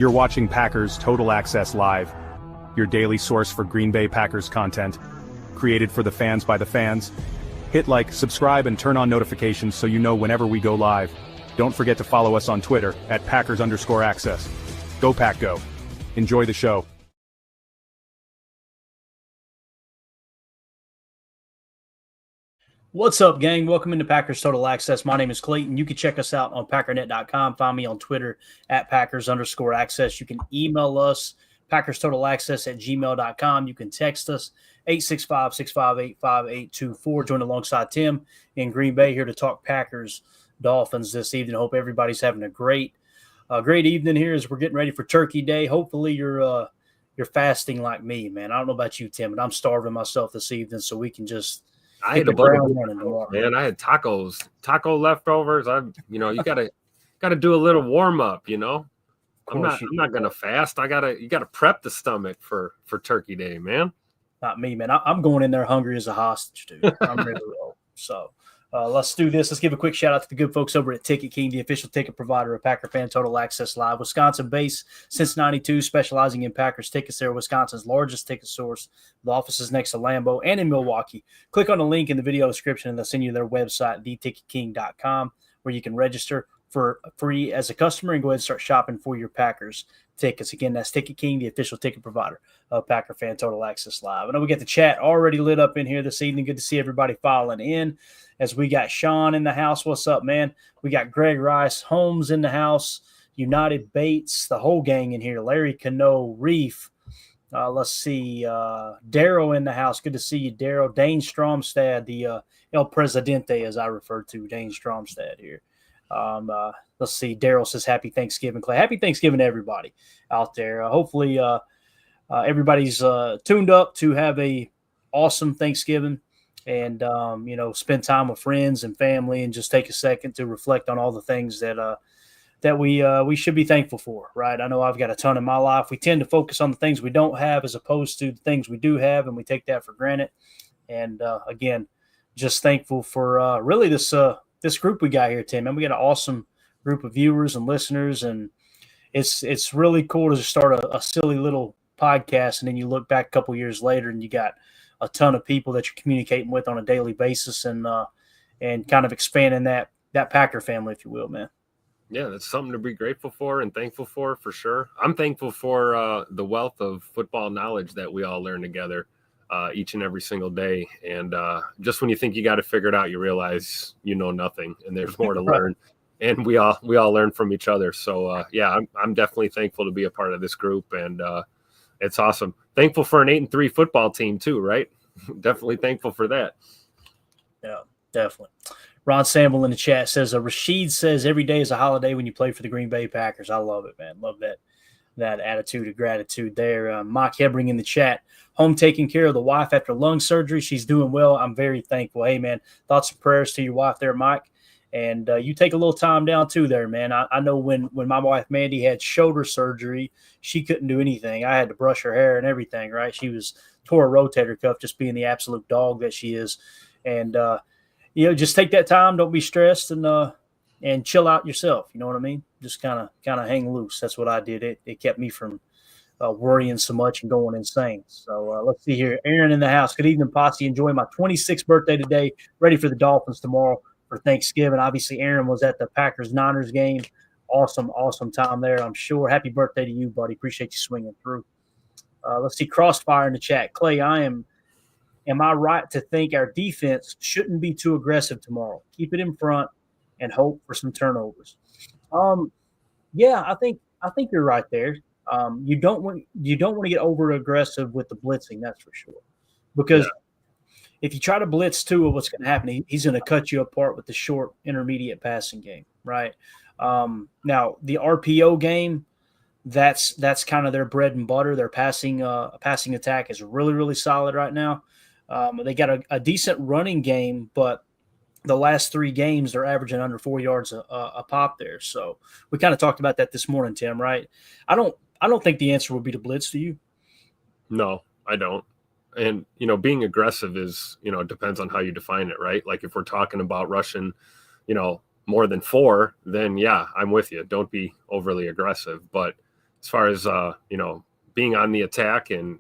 You're watching Packers Total Access Live, your daily source for Green Bay Packers content, created for the fans by the fans. Hit like, subscribe, and turn on notifications so you know whenever we go live. Don't forget to follow us on Twitter at Packers_access. Go Pack Go. Enjoy the show. What's up, gang? Welcome into Packers Total Access. My name is Clayton. You can check us out on packernet.com. Find me on Twitter at Packers_access. You can email us, PackersTotalAccess@gmail.com. You can text us, 865-658-5824. Join alongside Tim in Green Bay here to talk Packers Dolphins this evening. Hope everybody's having a great evening here as we're getting ready for Turkey Day. Hopefully you're fasting like me, man. I don't know about you, Tim, but I'm starving myself this evening so we can just – I had a bunch of man. I had taco leftovers. You gotta do a little warm up. I'm not gonna fast. You gotta prep the stomach for Turkey Day, man. Not me, man. I'm going in there hungry as a hostage, dude. I'm ready to roll. So let's do this. Let's give a quick shout out to the good folks over at Ticket King, the official ticket provider of Packer Fan Total Access Live. Wisconsin-based since '92, specializing in Packers tickets. They're Wisconsin's largest ticket source. The office is next to Lambeau and in Milwaukee. Click on the link in the video description and they'll send you their website, theticketking.com, where you can register for free as a customer and go ahead and start shopping for your Packers tickets. Again, that's Ticket King, the official ticket provider of Packer Fan Total Access Live. I know we got the chat already lit up in here this evening. Good to see everybody filing in. As we got Sean in the house. What's up, man? We got Greg Rice, Holmes in the house, United Bates, the whole gang in here. Larry Cano, Reef. Let's see. Daryl in the house. Good to see you, Daryl. Dane Stromstad, the El Presidente, as I refer to Dane Stromstad here. Let's see. Daryl says, Happy Thanksgiving, Clay. Happy Thanksgiving to everybody out there. Hopefully everybody's tuned up to have a awesome Thanksgiving. And, spend time with friends and family and just take a second to reflect on all the things that we should be thankful for, right? I know I've got a ton in my life. We tend to focus on the things we don't have as opposed to the things we do have, and we take that for granted. And, again, just thankful for really this group we got here, Tim. And we got an awesome group of viewers and listeners, and it's really cool to just start a silly little podcast, and then you look back a couple years later and you got – a ton of people that you're communicating with on a daily basis and kind of expanding that Packer family, if you will, man. Yeah, that's something to be grateful for and thankful for sure. I'm thankful for the wealth of football knowledge that we all learn together each and every single day. And just when you think you got it figured out, you realize you know nothing and there's more to learn. And we all learn from each other. So, I'm definitely thankful to be a part of this group, and it's awesome. Thankful for an 8-3 football team too, right? Definitely thankful for that. Yeah, definitely. Ron Samble in the chat says, Rashid says every day is a holiday when you play for the Green Bay Packers. I love it, man. Love that attitude of gratitude there. Mike Hebring in the chat, home taking care of the wife after lung surgery. She's doing well. I'm very thankful. Hey, man, thoughts and prayers to your wife there, Mike. And you take a little time down too there, man. I know when my wife Mandy had shoulder surgery, she couldn't do anything. I had to brush her hair and everything, right? She tore a rotator cuff just being the absolute dog that she is. And, just take that time. Don't be stressed and chill out yourself. You know what I mean? Just kind of hang loose. That's what I did. It kept me from worrying so much and going insane. So let's see here. Aaron in the house. Good evening, Posse. Enjoying my 26th birthday today. Ready for the Dolphins tomorrow for Thanksgiving. Obviously, Aaron was at the Packers-Niners game. Awesome time there, I'm sure. Happy birthday to you, buddy. Appreciate you swinging through. Let's see, Crossfire in the chat. Clay, am I right to think our defense shouldn't be too aggressive tomorrow? Keep it in front and hope for some turnovers. Yeah, I think you're right there. You don't want to get over aggressive with the blitzing, that's for sure. Because if you try to blitz Tua, what's going to happen? He's going to cut you apart with the short, intermediate passing game, right? Now, the RPO game, that's kind of their bread and butter. Their passing attack is really, really solid right now. They got a decent running game, but the last 3 games they're averaging under 4 yards a pop there. So we kind of talked about that this morning, Tim, right? I don't think the answer would be to blitz, do you? No, I don't. And, being aggressive is, it depends on how you define it, right? Like if we're talking about rushing, more than 4, then yeah, I'm with you. Don't be overly aggressive. But as far as being on the attack and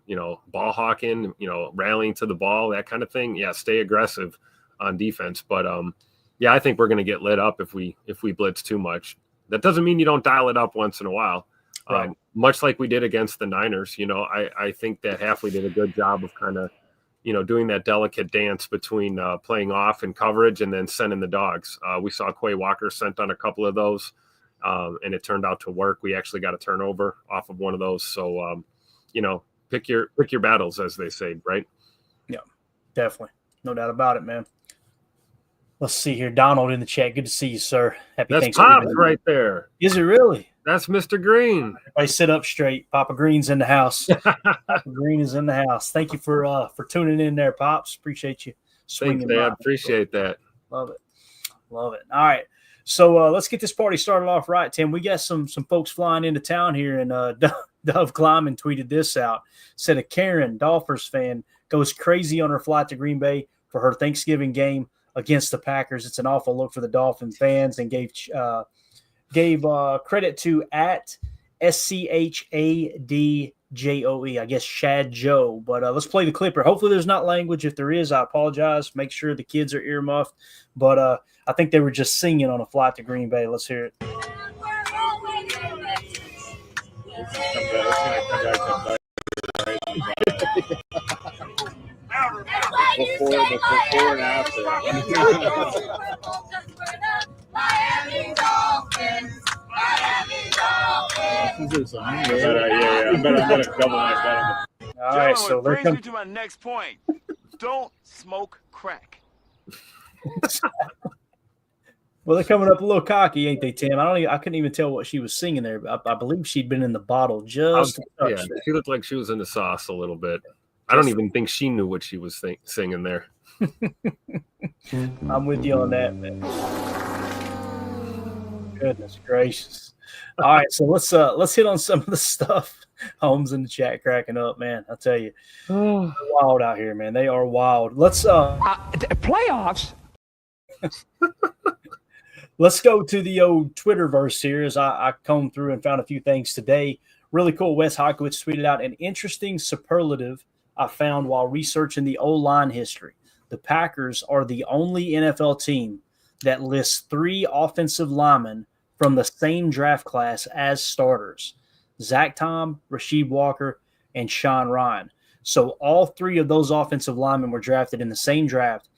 ball hawking, rallying to the ball, that kind of thing. Yeah, stay aggressive on defense. But I think we're going to get lit up if we blitz too much. That doesn't mean you don't dial it up once in a while. Right. Much like we did against the Niners, I think that Hafley did a good job of kind of, doing that delicate dance between playing off and coverage and then sending the dogs. We saw Quay Walker sent on a couple of those, and it turned out to work. We actually got a turnover off of one of those. So, pick your battles, as they say, right? Yeah, definitely. No doubt about it, man. Let's see here. Donald in the chat. Good to see you, sir. Happy That's Thanksgiving. Pops right there. Is it really? That's Mr. Green. Everybody sit up straight. Papa Green's in the house. Papa Green is in the house. Thank you for tuning in there, Pops. Appreciate you swinging Thanks, Dad. by. Appreciate that. Love it. All right. So let's get this party started off right, Tim. We got some folks flying into town here, and Dove Kleiman tweeted this out. Said a Karen, Dolphins fan, goes crazy on her flight to Green Bay for her Thanksgiving game against the Packers. It's an awful look for the Dolphin fans, and gave credit to at SCHADJOE, I guess Shad Joe. But let's play the clip here. Hopefully there's not language. If there is, I apologize. Make sure the kids are earmuffed. But I think they were just singing on a flight to Green Bay. Let's hear it. Before and after. Miami Dolphins. This is a song. I better double my bet. All right, so brings me to my next point. Don't smoke crack. well, they're coming up a little cocky, ain't they, Tim? I couldn't even tell what she was singing there. I believe she'd been in the bottle just a touch there. She looked like she was in the sauce a little bit. I don't even think she knew what she was singing there. I'm with you on that, man. Goodness gracious. All right, so let's hit on some of the stuff. Holmes in the chat cracking up, man. I tell you, they're wild out here, man. They are wild. Let's playoffs. Let's go to the old Twitterverse here as I combed through and found a few things today. Really cool. Wes Hokowitz tweeted out an interesting superlative I found while researching the O-line history. The Packers are the only NFL team that lists 3 offensive linemen from the same draft class as starters: Zach Tom, Rasheed Walker, and Sean Ryan. So all 3 of those offensive linemen were drafted in the same draft,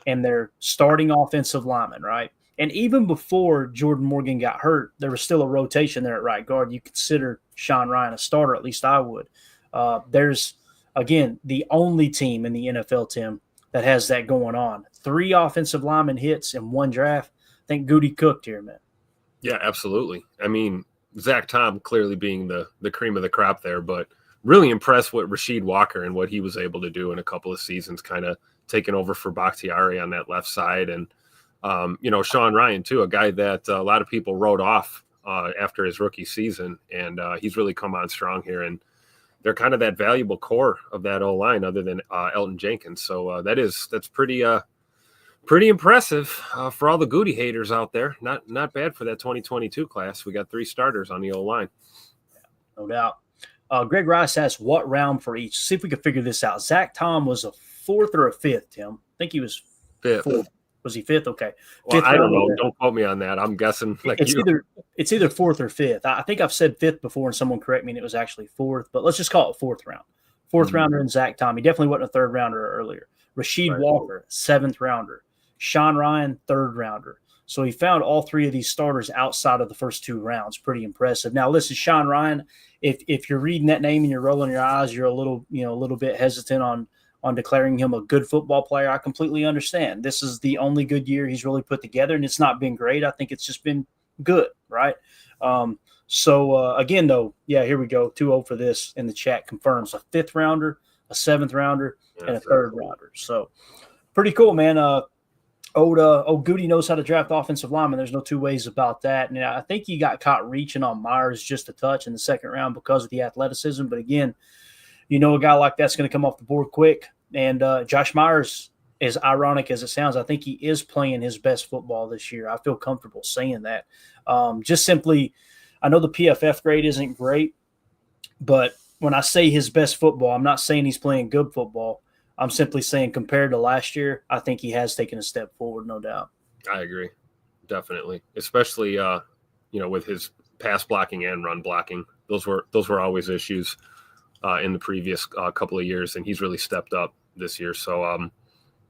and they're starting offensive linemen, right? And even before Jordan Morgan got hurt, there was still a rotation there at right guard. You consider Sean Ryan a starter, at least I would. There's, again, the only team in the NFL, Tim, that has that going on. 3 offensive lineman hits in one draft. I think Goody cooked here, man. Yeah, absolutely. I mean, Zach Tom clearly being the cream of the crop there, but really impressed with Rasheed Walker and what he was able to do in a couple of seasons, kind of taking over for Bakhtiari on that left side. And, Sean Ryan, too, a guy that a lot of people wrote off after his rookie season, and he's really come on strong here. And they're kind of that valuable core of that O-line other than Elton Jenkins. So that's pretty impressive for all the Goody haters out there. Not bad for that 2022 class. We got 3 starters on the O-line. No doubt. Greg Rice asked what round for each. See if we can figure this out. Zach Tom was a 4th or a 5th, Tim. I think he was 5th. 4th. Was he 5th? Okay. Well, 5th I don't know. round. Don't quote me on that. I'm guessing. It's either 4th or 5th. I think I've said 5th before, and someone correct me, and it was actually 4th. But let's just call it 4th round. 4th rounder in Zach Tom. He definitely wasn't a 3rd rounder earlier. Rasheed Walker, 7th rounder. Sean Ryan, 3rd rounder. So he found all 3 of these starters outside of the first 2 rounds. Pretty impressive. Now, listen, Sean Ryan, if you're reading that name and you're rolling your eyes, you're a little bit hesitant on declaring him a good football player. I completely understand. This is the only good year he's really put together, and it's not been great. I think it's just been good, right? Again, though, yeah, here we go. 2-0 for this in the chat confirms a 5th rounder, a 7th rounder, and a 3rd rounder. So pretty cool, man. Old Goody knows how to draft offensive linemen. There's no 2 ways about that. And I think he got caught reaching on Myers just a touch in the 2nd round because of the athleticism. But again, a guy like that's going to come off the board quick. And Josh Myers, as ironic as it sounds, I think he is playing his best football this year. I feel comfortable saying that. Just simply, I know the PFF grade isn't great, But when I say his best football, I'm not saying he's playing good football. I'm simply saying compared to last year, I think he has taken a step forward, no doubt. I agree, definitely, especially with his pass blocking and run blocking. Those were always issues in the previous couple of years, and he's really stepped up this year. So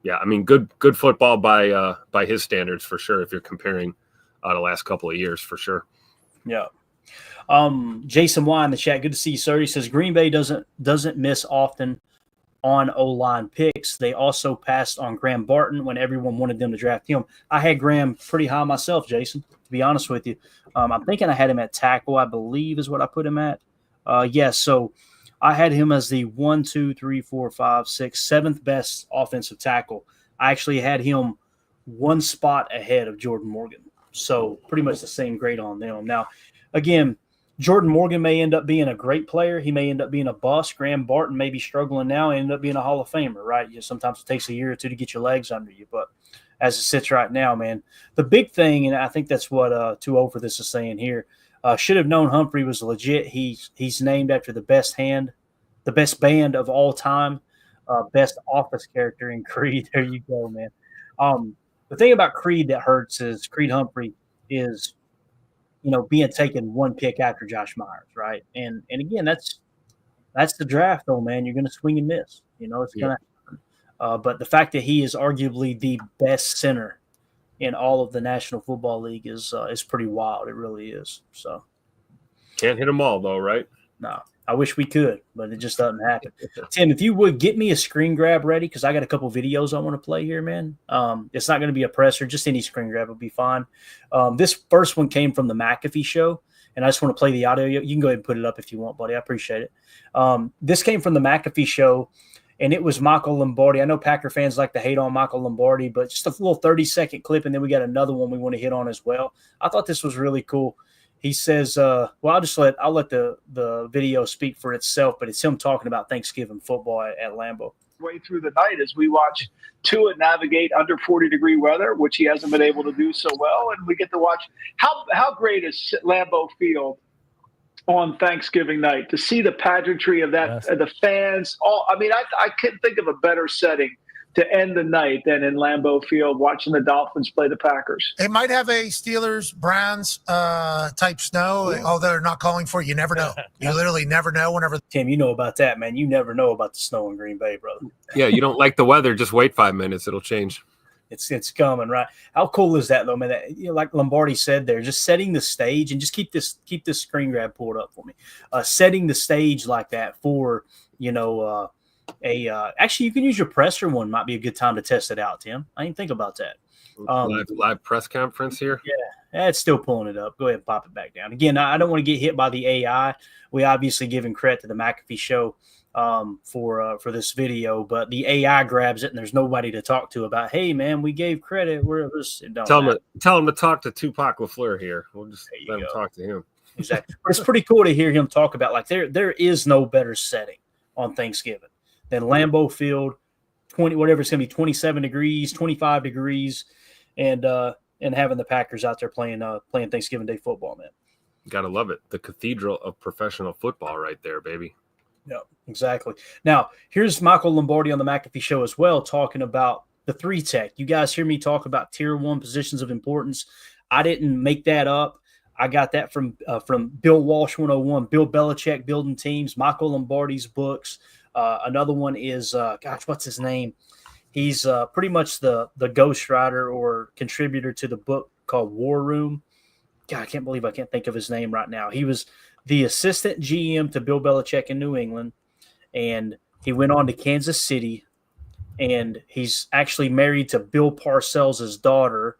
yeah, I mean, good football by his standards for sure. If you're comparing the last couple of years, for sure. Yeah. Jason Y in the chat, good to see you, sir. He says Green Bay doesn't miss often on O-line picks. They also passed on Graham Barton when everyone wanted them to draft him. I had Graham pretty high myself, Jason, to be honest with you. I'm thinking I had him at tackle, I believe is what I put him at. Yes, so I had him as the 1, 2, 3, 4, 5, 6, 7th best offensive tackle. I actually had him one spot ahead of Jordan Morgan. So pretty much the same grade on them. Now, again, Jordan Morgan may end up being a great player. He may end up being a bust. Graham Barton may be struggling now and end up being a Hall of Famer, right? Sometimes it takes a year or two to get your legs under you. But as it sits right now, man, the big thing, and I think that's what 2 for this is saying here, should have known Humphrey was legit. He's named after the best band of all time, best office character in Creed. There you go, man. The thing about Creed that hurts is Creed Humphrey is – being taken one pick after Josh Myers, right? And again, that's the draft, though, man. You're going to swing and miss. It's going to happen. But the fact that he is arguably the best center in all of the National Football League is pretty wild. It really is. So can't hit them all, though, right? No. I wish we could, but it just doesn't happen. Tim, if you would get me a screen grab ready, because I got a couple videos I want to play here, man. It's not going to be a presser, just any screen grab would be fine. This first one came from the McAfee show, and I just want to play the audio. You can go ahead and put it up if you want, buddy. I appreciate it. This came from the McAfee show, and it was Michael Lombardi. I know Packer fans like to hate on Michael Lombardi, but just a little 30-second clip, and then we got another one we want to hit on as well. I thought this was really cool. He says, well, I'll let the video speak for itself, but it's him talking about Thanksgiving football at Lambeau. Way through the night as we watch Tua navigate under 40-degree weather, which he hasn't been able to do so well, and we get to watch how great is Lambeau Field on Thanksgiving night to see the pageantry of that, yes. The fans. I couldn't think of a better setting to end the night than in Lambeau Field watching the Dolphins play the Packers. They might have a Steelers-Browns type snow, although they're not calling for it. You never know. You literally never know whenever. Tim, you know about that, man. You never know about the snow in Green Bay, brother. Yeah, you don't like the weather, just wait 5 minutes. It'll change. It's coming, right? How cool is that, though, man? That, like Lombardi said there, just setting the stage, and just keep this screen grab pulled up for me. Setting the stage like that for, actually, you can use your presser one. Might be a good time to test it out, Tim. I didn't think about that. Live press conference here. Yeah, it's still pulling it up. Go ahead and pop it back down. Again, I don't want to get hit by the AI. We obviously giving credit to the McAfee show for this video, but the AI grabs it, and there's nobody to talk to about. Hey, man, we gave credit. Tell him to talk to Tupac LaFleur here. We'll just let him talk to him. Exactly. But it's pretty cool to hear him talk about there is no better setting on Thanksgiving than Lambeau Field, 20 whatever it's going to be, 27 degrees, 25 degrees, and having the Packers out there playing Thanksgiving Day football, man. Gotta love it. The cathedral of professional football right there, baby. Yeah, exactly. Now, here's Michael Lombardi on the McAfee show as well, talking about the 3-tech. You guys hear me talk about tier 1 positions of importance. I didn't make that up. I got that from Bill Walsh 101, Bill Belichick Building Teams, Michael Lombardi's books. Another one is, what's his name? He's pretty much the ghostwriter or contributor to the book called War Room. God, I can't believe I can't think of his name right now. He was the assistant GM to Bill Belichick in New England, and he went on to Kansas City, and he's actually married to Bill Parcells' daughter.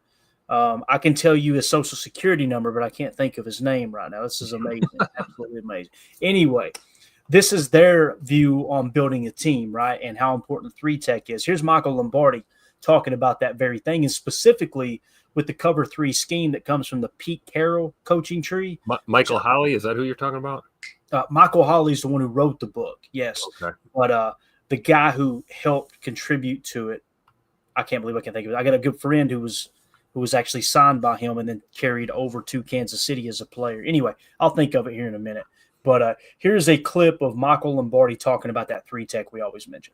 I can tell you his social security number, but I can't think of his name right now. This is amazing. Absolutely amazing. Anyway, this is their view on building a team, right, and how important 3-tech is. Here's Michael Lombardi talking about that very thing, and specifically with the cover 3 scheme that comes from the Pete Carroll coaching tree. Michael Holley, is that who you're talking about? Michael Holley's the one who wrote the book, yes. Okay. But the guy who helped contribute to it, I can't believe I can't think of it. I got a good friend who was actually signed by him and then carried over to Kansas City as a player. Anyway, I'll think of it here in a minute. But here's a clip of Michael Lombardi talking about that 3-tech we always mention.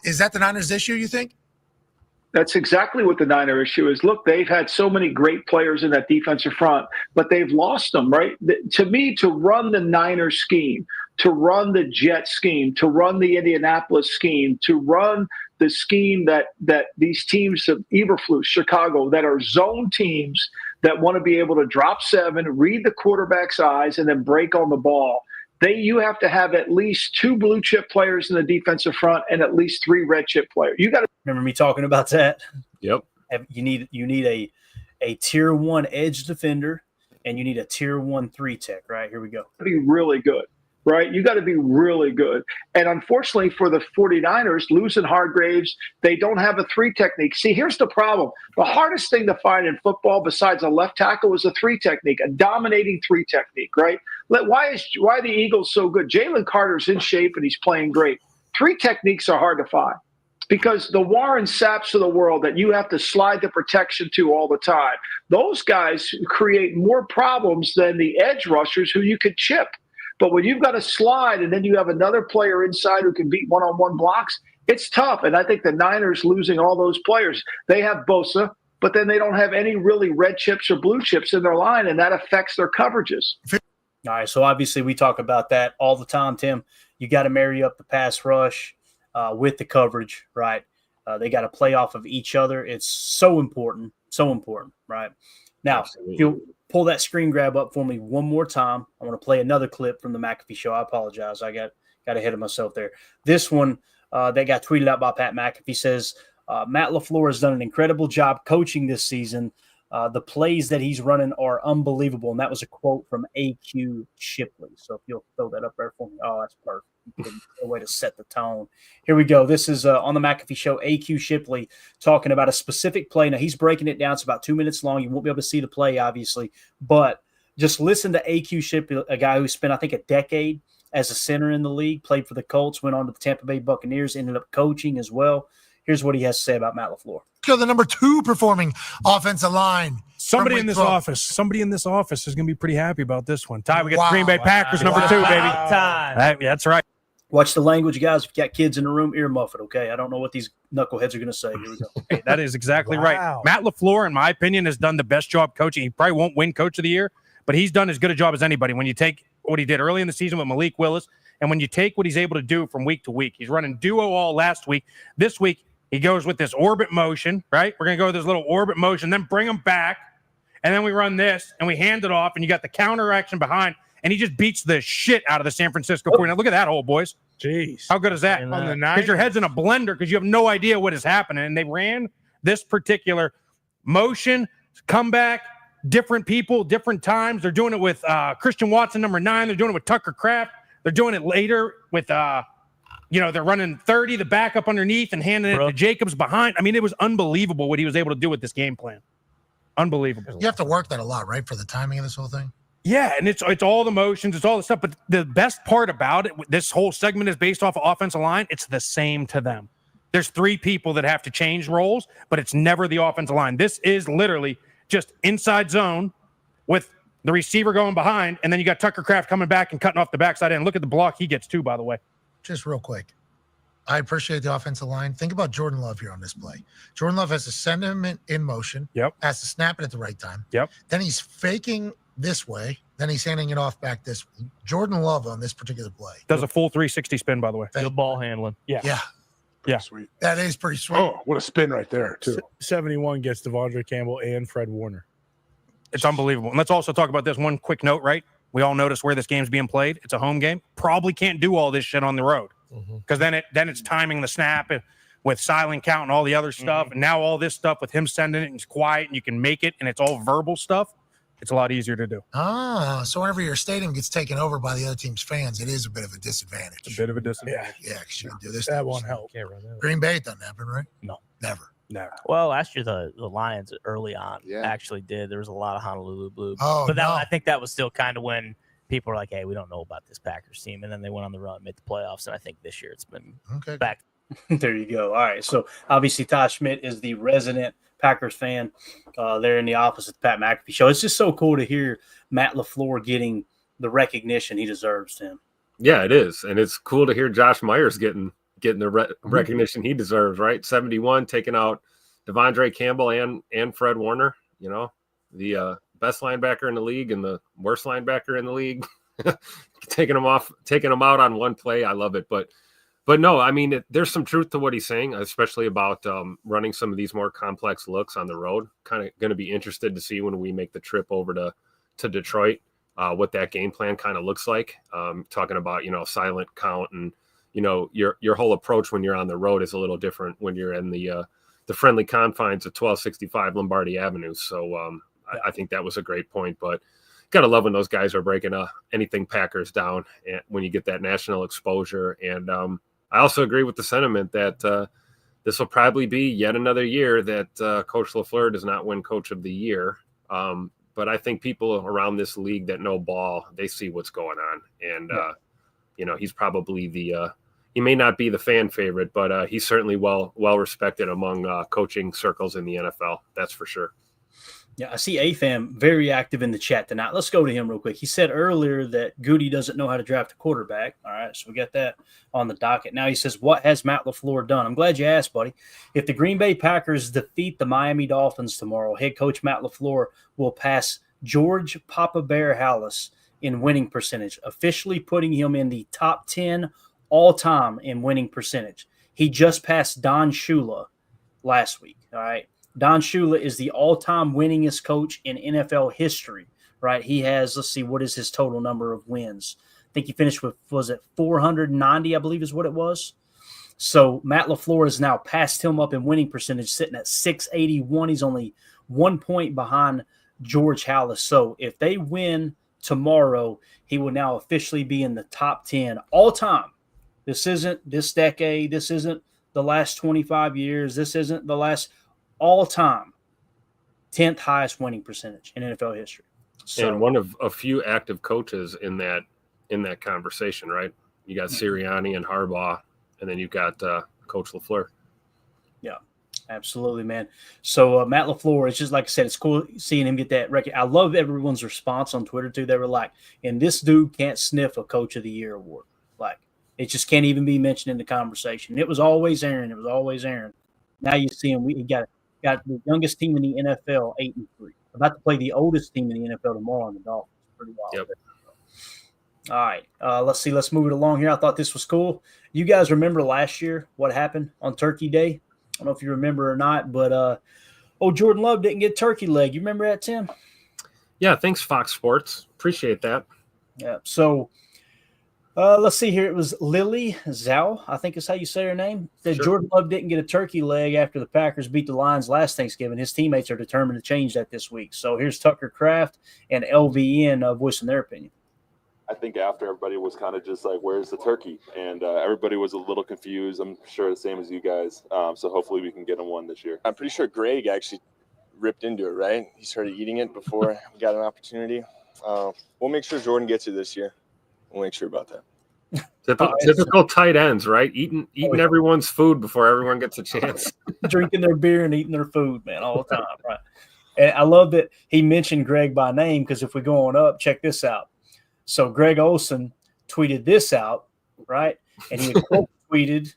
Is that the Niners' issue, you think? That's exactly what the Niner issue is. Look, they've had so many great players in that defensive front, but they've lost them, right? To me, to run the Niners scheme, to run the Jet scheme, to run the Indianapolis scheme, to run the scheme that these teams of Eberflus, Chicago, that are zone teams that want to be able to drop 7, read the quarterback's eyes, and then break on the ball. You have to have at least 2 blue chip players in the defensive front and at least 3 red chip players. You got to remember me talking about that. Yep. You need a tier 1 edge defender, and you need a tier 1 3-tech. Right, here we go. be really good, right? You got to be really good. And unfortunately for the 49ers, losing Hargraves, they don't have a 3 technique. See, here's the problem. The hardest thing to find in football besides a left tackle is a 3 technique, a dominating 3 technique, right? Why are the Eagles so good? Jalen Carter's in shape and he's playing great. 3 techniques are hard to find because the Warren Sapps of the world that you have to slide the protection to all the time, those guys create more problems than the edge rushers who you could chip. But when you've got a slide and then you have another player inside who can beat one-on-one blocks, it's tough. And I think the Niners losing all those players, they have Bosa, but then they don't have any really red chips or blue chips in their line, and that affects their coverages. All right, so obviously we talk about that all the time, Tim. You got to marry up the pass rush with the coverage, right? They got to play off of each other. It's so important, right? Now, Absolutely. if you'll pull that screen grab up for me one more time, I want to play another clip from the McAfee show. I apologize. I got ahead of myself there. This one that got tweeted out by Pat McAfee says, Matt LaFleur has done an incredible job coaching this season. The plays that he's running are unbelievable. And that was a quote from A.Q. Shipley. So if you'll throw that up there for me. Oh, that's perfect. A way to set the tone. Here we go. This is on the McAfee show, A.Q. Shipley talking about a specific play. Now, he's breaking it down. It's about 2 minutes long. You won't be able to see the play, obviously. But just listen to A.Q. Shipley, a guy who spent, I think, a decade as a center in the league, played for the Colts, went on to the Tampa Bay Buccaneers, ended up coaching as well. Here's what he has to say about Matt LaFleur. Go the number 2 performing offensive line. Somebody in this office is going to be pretty happy about this one. Ty, we got the Green Bay Packers number 2, baby. Time. That's right. Watch the language, guys. If you got kids in the room, earmuff it, okay? I don't know what these knuckleheads are going to say. Here we go. Hey, that is exactly right. Matt LaFleur, in my opinion, has done the best job coaching. He probably won't win Coach of the Year, but he's done as good a job as anybody. When you take what he did early in the season with Malik Willis, and when you take what he's able to do from week to week, he's running duo all last week. This week, he goes with this orbit motion, right? We're going to go with this little orbit motion, then bring him back, and then we run this, and we hand it off, and you got the counter action behind, and he just beats the shit out of the San Francisco 49ers. Look at that hole, boys. Jeez. How good is that? Because your head's in a blender because you have no idea what is happening. And they ran this particular motion, comeback, different people, different times. They're doing it with Christian Watson, number 9. They're doing it with Tucker Kraft. They're doing it later with they're running 30, the backup underneath and handing it to Jacobs behind. I mean, it was unbelievable what he was able to do with this game plan. Unbelievable. You have to work that a lot, right, for the timing of this whole thing? Yeah, and it's all the motions, it's all the stuff. But the best part about it, this whole segment is based off of offensive line. It's the same to them. There's 3 people that have to change roles, but it's never the offensive line. This is literally just inside zone with the receiver going behind, and then you got Tucker Kraft coming back and cutting off the backside end. Look at the block he gets too, by the way. Just real quick. I appreciate the offensive line. Think about Jordan Love here on this play. Jordan Love has to send him in motion. Yep. Has to snap it at the right time. Yep. Then he's faking this way. Then he's handing it off back this way. Jordan Love on this particular play does a full 360 spin, by the way. Good ball handling. Yeah. Sweet. That is pretty sweet. Oh, what a spin right there, too. 71 gets Devondre Campbell and Fred Warner. It's unbelievable. And let's also talk about this one quick note, right? We all notice where this game's being played. It's a home game. Probably can't do all this shit on the road because then it's timing the snap with silent count and all the other stuff. And now all this stuff with him sending it and it's quiet and you can make it and it's all verbal stuff. It's a lot easier to do. So whenever your stadium gets taken over by the other team's fans, it is a bit of a disadvantage. It's a bit of a disadvantage. Yeah, because you can do this. That won't help. Green Bay doesn't happen, right? No. Never. Well, last year the Lions early on actually did. There was a lot of Honolulu blue. Oh, but I think that was still kind of when people were like, hey, we don't know about this Packers team. And then they went on the run, made the playoffs. And I think this year it's been back. There you go. All right. So obviously Todd Schmidt is the resident Packers fan there in the office at the Pat McAfee show. It's just so cool to hear Matt LaFleur getting the recognition he deserves, Tim. Yeah, it is, and it's cool to hear Josh Myers getting the recognition he deserves. Right, 71, taking out Devondre Campbell and Fred Warner. You know, the best linebacker in the league and the worst linebacker in the league, taking them out on one play. I love it, but no, I mean, there's some truth to what he's saying, especially about running some of these more complex looks on the road. Kind of going to be interested to see when we make the trip over to Detroit, what that game plan kind of looks like. Talking about, silent count and, your whole approach when you're on the road is a little different when you're in the friendly confines of 1265 Lombardi Avenue. So I think that was a great point, but got to love when those guys are breaking anything Packers down and when you get that national exposure. And I also agree with the sentiment that this will probably be yet another year that Coach LaFleur does not win Coach of the Year. But I think people around this league that know ball, they see what's going on. And, he's probably he may not be the fan favorite, but he's certainly well respected among coaching circles in the NFL. That's for sure. Yeah, I see AFAM very active in the chat tonight. Let's go to him real quick. He said earlier that Goody doesn't know how to draft a quarterback. All right, so we got that on the docket. Now he says, what has Matt LaFleur done? I'm glad you asked, buddy. If the Green Bay Packers defeat the Miami Dolphins tomorrow, head coach Matt LaFleur will pass George Papa Bear Hallis in winning percentage, officially putting him in the top 10 all-time in winning percentage. He just passed Don Shula last week, all right? Don Shula is the all-time winningest coach in NFL history, right? He has, let's see, what is his total number of wins? I think he finished with, was it 490, I believe is what it was. So Matt LaFleur has now passed him up in winning percentage, sitting at 681. He's only 1 point behind George Hallis. So if they win tomorrow, he will now officially be in the top 10 all-time. This isn't this decade. This isn't the last 25 years. This isn't the last – all-time 10th highest winning percentage in NFL history. So, and one of a few active coaches in that conversation, right? You got Sirianni and Harbaugh, and then you've got Coach LaFleur. Yeah, absolutely, man. So Matt LaFleur, it's just like I said, it's cool seeing him get that record. I love everyone's response on Twitter, too. They were like, and this dude can't sniff a Coach of the Year award. Like, it just can't even be mentioned in the conversation. It was always Aaron. It was always Aaron. Now you see him. We got the youngest team in the NFL, 8-3. About to play the oldest team in the NFL tomorrow on the Dolphins. Pretty wild. Yep. All right. Let's see. Let's move it along here. I thought this was cool. You guys remember last year what happened on Turkey Day? I don't know if you remember or not, but Jordan Love didn't get turkey leg. You remember that, Tim? Yeah. Thanks, Fox Sports. Appreciate that. Yeah. So let's see here. It was Lily Zhao, I think is how you say her name. That Sure. Jordan Love didn't get a turkey leg after the Packers beat the Lions last Thanksgiving. His teammates are determined to change that this week. So here's Tucker Kraft and LVN voicing their opinion. I think after everybody was kind of just like, where's the turkey? And everybody was a little confused. I'm sure the same as you guys. So hopefully we can get them one this year. I'm pretty sure Greg actually ripped into it, right? He started eating it before we got an opportunity. We'll make sure Jordan gets it this year. We'll make sure about that. Typical tight ends, right? Eating everyone's food before everyone gets a chance. Drinking their beer and eating their food, man, all the time, right? And I love that he mentioned Greg by name because if we go on up, check this out. So Greg Olson tweeted this out, right? And he quote tweeted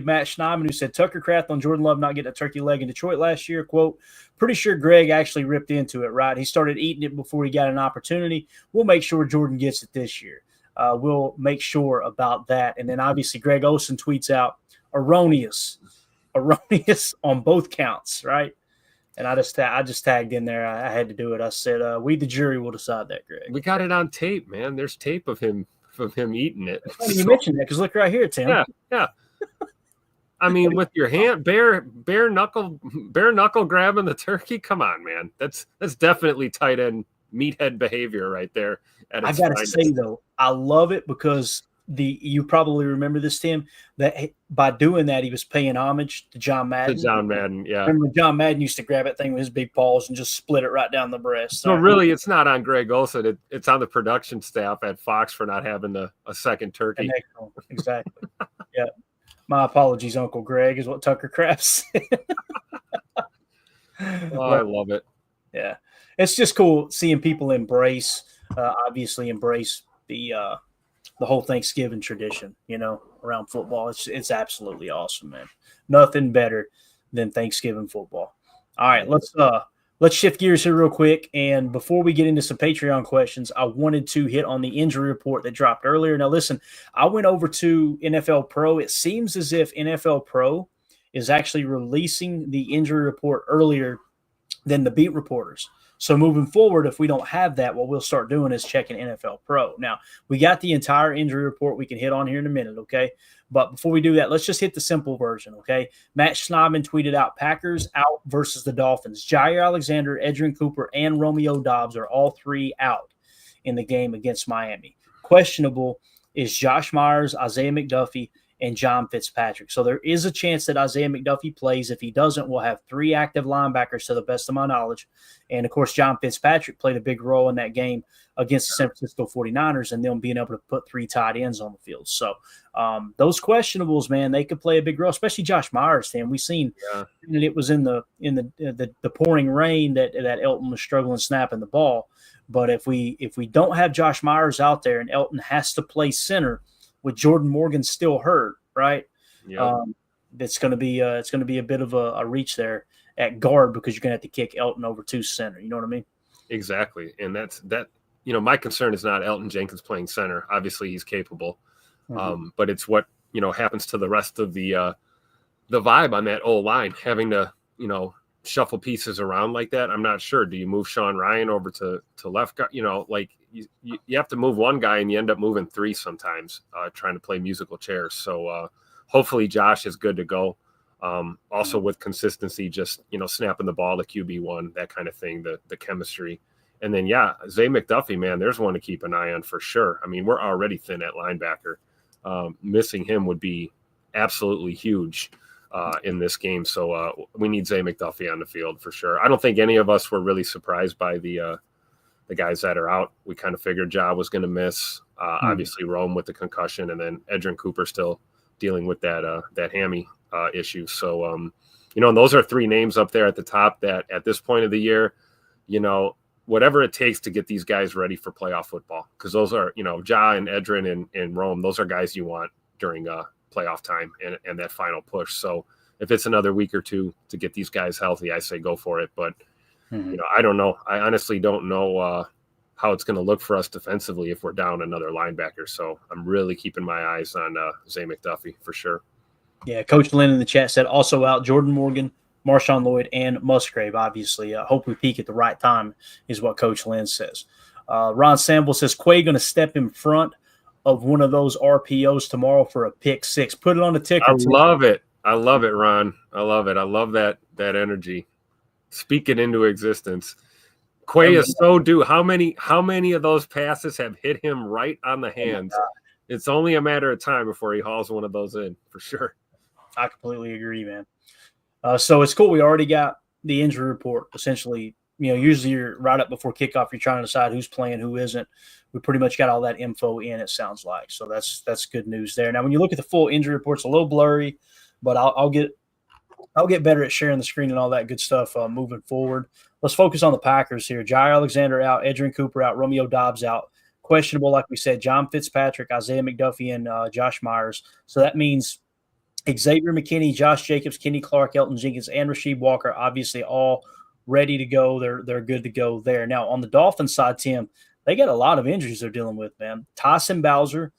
Matt Schneidman, who said Tucker Kraft on Jordan Love not getting a turkey leg in Detroit last year. Quote, pretty sure Greg actually ripped into it, right? He started eating it before he got an opportunity. We'll make sure Jordan gets it this year. We'll make sure about that. And then obviously Greg Olson tweets out erroneous on both counts, right? And I just tagged in there. I had to do it. I said, we the jury will decide that, Greg. We got it on tape, man. There's tape of him eating it. You mentioned that because look right here, Tim. Yeah. I mean, with your hand, bare knuckle grabbing the turkey. Come on, man. That's definitely tight end meathead behavior right there. I gotta say though, I love it because you probably remember this, Tim, that by doing that he was paying homage to John Madden. Yeah. Remember John Madden used to grab that thing with his big paws and just split it right down the breast. So really, it's not on Greg Olson. It's on the production staff at Fox for not having a second turkey. Exactly. Yeah. My apologies, Uncle Greg, is what Tucker Kraft said. I love it. Yeah. It's just cool seeing people embrace obviously embrace the whole Thanksgiving tradition, around football. It's absolutely awesome, man. Nothing better than Thanksgiving football. All right, let's shift gears here real quick. And before we get into some Patreon questions, I wanted to hit on the injury report that dropped earlier. Now, listen, I went over to NFL Pro. It seems as if NFL Pro is actually releasing the injury report earlier than the beat reporters. So moving forward, if we don't have that, what we'll start doing is checking NFL Pro. Now, we got the entire injury report we can hit on here in a minute, okay? But before we do that, let's just hit the simple version, okay? Matt Schneidman tweeted out, Packers out versus the Dolphins. Jair Alexander, Edgerrin Cooper, and Romeo Doubs are all three out in the game against Miami. Questionable is Josh Myers, Isaiah McDuffie, and John Fitzpatrick. So there is a chance that Isaiah McDuffie plays. If he doesn't, we'll have three active linebackers to the best of my knowledge. And, of course, John Fitzpatrick played a big role in that game against the San Francisco 49ers and them being able to put three tight ends on the field. So those questionables, man, they could play a big role, especially Josh Myers. Dan, we seen and it was in the pouring rain that Elton was struggling snapping the ball. But if we don't have Josh Myers out there and Elton has to play center with Jordan Morgan still hurt, right? Yeah. It's going to be a bit of a reach there at guard because you're going to have to kick Elton over to center. You know what I mean? Exactly. And that. My concern is not Elton Jenkins playing center. Obviously, he's capable, but it's what happens to the rest of the vibe on that O-line, having to shuffle pieces around like that. I'm not sure. Do you move Sean Ryan over to left guard? You have to move one guy and you end up moving three sometimes, trying to play musical chairs. So hopefully Josh is good to go. Also with consistency, just snapping the ball to QB1, that kind of thing, the chemistry. And then, Zay McDuffie, man, there's one to keep an eye on for sure. I mean, we're already thin at linebacker. Missing him would be absolutely huge in this game. So we need Zay McDuffie on the field for sure. I don't think any of us were really surprised by the guys that are out. We kind of figured Ja was going to miss. Obviously, Rome with the concussion, and then Edgerrin Cooper still dealing with that hammy issue. So, and those are three names up there at the top that at this point of the year, whatever it takes to get these guys ready for playoff football, because those are, Ja and Edgerrin and Rome, those are guys you want during playoff time and that final push. So if it's another week or two to get these guys healthy, I say go for it. But, I don't know. I honestly don't know how it's going to look for us defensively if we're down another linebacker. So I'm really keeping my eyes on Zay McDuffie for sure. Yeah, Coach Lynn in the chat said also out Jordan Morgan, Marshawn Lloyd, and Musgrave, obviously. Hope we peak at the right time is what Coach Lynn says. Ron Sample says, Quay going to step in front of one of those RPOs tomorrow for a pick six. Put it on the ticker. I love it. I love it, Ron. I love it. I love that energy. Speak it into existence. Quay is so due. How many of those passes have hit him right on the hands? It's only a matter of time before he hauls one of those in, for sure. I completely agree, man. So it's cool. We already got the injury report. Essentially, usually you're right up before kickoff. You're trying to decide who's playing, who isn't. We pretty much got all that info in, it sounds like. So that's good news there. Now, when you look at the full injury report, it's a little blurry, but I'll get better at sharing the screen and all that good stuff moving forward. Let's focus on the Packers here. Jair Alexander out, Edgerrin Cooper out, Romeo Doubs out. Questionable, like we said, John Fitzpatrick, Isaiah McDuffie, and Josh Myers. So that means Xavier McKinney, Josh Jacobs, Kenny Clark, Elton Jenkins, and Rasheed Walker, obviously all ready to go. They're good to go there. Now, on the Dolphins side, Tim, they got a lot of injuries they're dealing with, man. Tyus Bowser,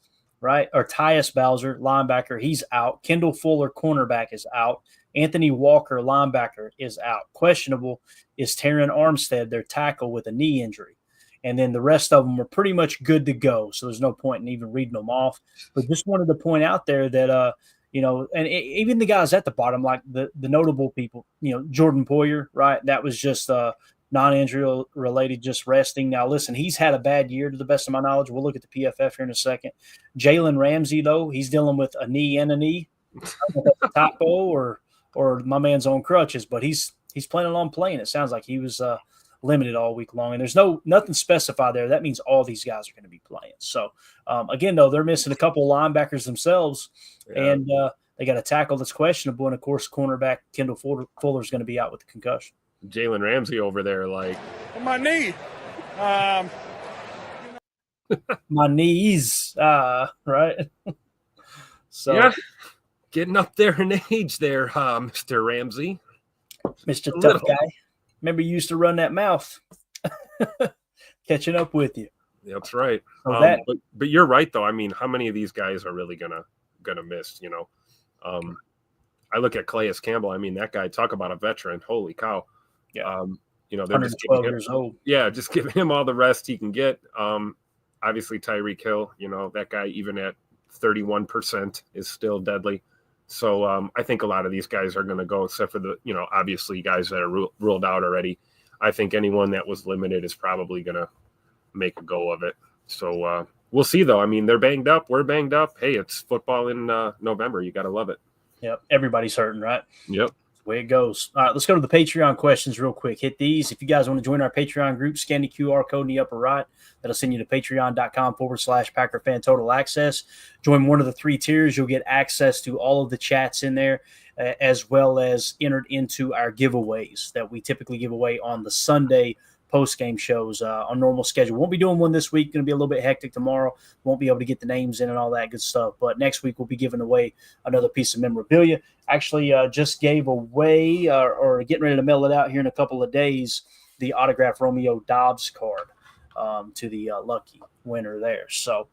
linebacker, he's out. Kendall Fuller, cornerback, is out. Anthony Walker, linebacker, is out. Questionable is Taron Armstead, their tackle, with a knee injury. And then the rest of them are pretty much good to go, so there's no point in even reading them off. But just wanted to point out there that and even the guys at the bottom, like the notable people, Jordan Poyer, right? That was just non-injury related, just resting. Now, listen, he's had a bad year to the best of my knowledge. We'll look at the PFF here in a second. Jalen Ramsey, though, he's dealing with a knee and a knee. I don't know if that's a typo or my man's on crutches, but he's planning on playing. It sounds like he was limited all week long, and there's nothing specified there. That means all these guys are going to be playing. So again, though, they're missing a couple linebackers themselves, and they got a tackle that's questionable, and of course, cornerback Kendall Fuller is going to be out with the concussion. Jalen Ramsey over there, like my knee. My knees, right? So, yeah, getting up there in age there, Mr. Ramsey. Mr. Tough Guy. Remember you used to run that mouth. Catching up with you. That's right. So but you're right though. I mean, how many of these guys are really gonna miss? You know, I look at Calais Campbell. I mean, that guy, talk about a veteran. Holy cow! Yeah. You know, they're just giving him, years old. Yeah, just giving him all the rest he can get. Obviously Tyreek Hill. You know, that guy even at 31% is still deadly. So I think a lot of these guys are going to go, except for the, you know, obviously guys that are ruled out already. I think anyone that was limited is probably going to make a go of it. So we'll see, though. I mean, they're banged up. We're banged up. Hey, it's football in November. You got to love it. Yep. Everybody's hurting, right? Yep. That's the way it goes. All right, let's go to the Patreon questions real quick. Hit these. If you guys want to join our Patreon group, scan the QR code in the upper right. That'll send you to patreon.com/Packer Fan Total Access. Join one of the 3 tiers. You'll get access to all of the chats in there, as well as entered into our giveaways that we typically give away on the Sunday post-game shows on normal schedule. Won't be doing one this week. Going to be a little bit hectic tomorrow. Won't be able to get the names in and all that good stuff. But next week we'll be giving away another piece of memorabilia. Actually, just gave away or getting ready to mail it out here in a couple of days, the autographed Romeo Dobbs card to the lucky winner there. So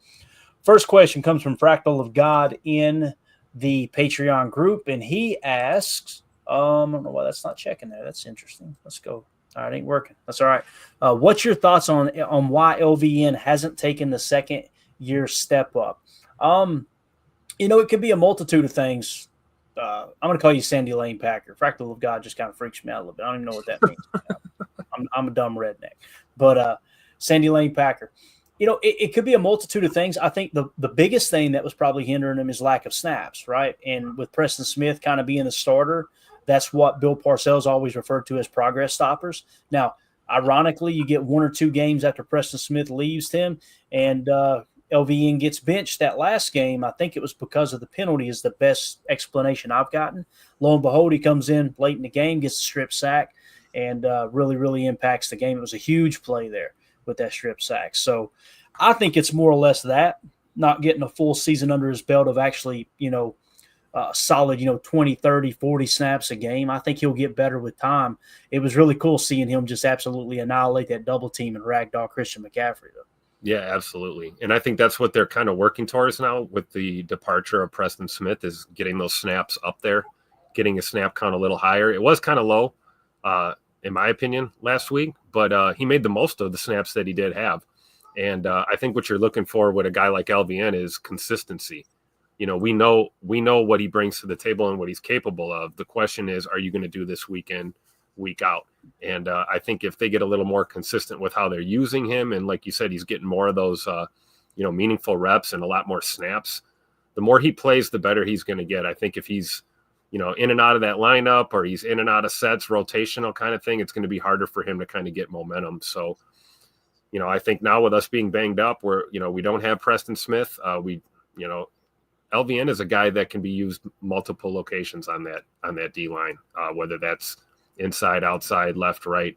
first question comes from Fractal of God in the Patreon group, and he asks, I don't know why that's not checking there. That's interesting. Let's go. All right, ain't working. That's all right. What's your thoughts on why LVN hasn't taken the second year step up? You know, it could be a multitude of things. I'm going to call you Sandy Lane Packer. Fractal of God just kind of freaks me out a little bit. I don't even know what that means. I'm a dumb redneck. But Sandy Lane Packer, you know, it could be a multitude of things. I think the biggest thing that was probably hindering him is lack of snaps, right? And with Preston Smith kind of being the starter, that's what Bill Parcells always referred to as progress stoppers. Now, ironically, you get 1 or 2 games after Preston Smith leaves him, and LVN gets benched that last game. I think it was because of the penalty is the best explanation I've gotten. Lo and behold, he comes in late in the game, gets a strip sack, and really, really impacts the game. It was a huge play there with that strip sack. So I think it's more or less that, not getting a full season under his belt of actually, you know, solid, 20, 30, 40 snaps a game. I think he'll get better with time. It was really cool seeing him just absolutely annihilate that double team and ragdoll Christian McCaffrey, though. Yeah, absolutely. And I think that's what they're kind of working towards now with the departure of Preston Smith, is getting those snaps up there, getting a snap count a little higher. It was kind of low, in my opinion, last week, but he made the most of the snaps that he did have. And I think what you're looking for with a guy like LVN is consistency. You know, we know what he brings to the table and what he's capable of. The question is, are you going to do this week in, week out? And I think if they get a little more consistent with how they're using him, and like you said, he's getting more of those, meaningful reps and a lot more snaps, the more he plays, the better he's going to get. I think if he's, in and out of that lineup, or he's in and out of sets, rotational kind of thing, it's going to be harder for him to kind of get momentum. So, I think now with us being banged up, we don't have Preston Smith. LVN is a guy that can be used multiple locations on that D line, whether that's inside, outside, left, right,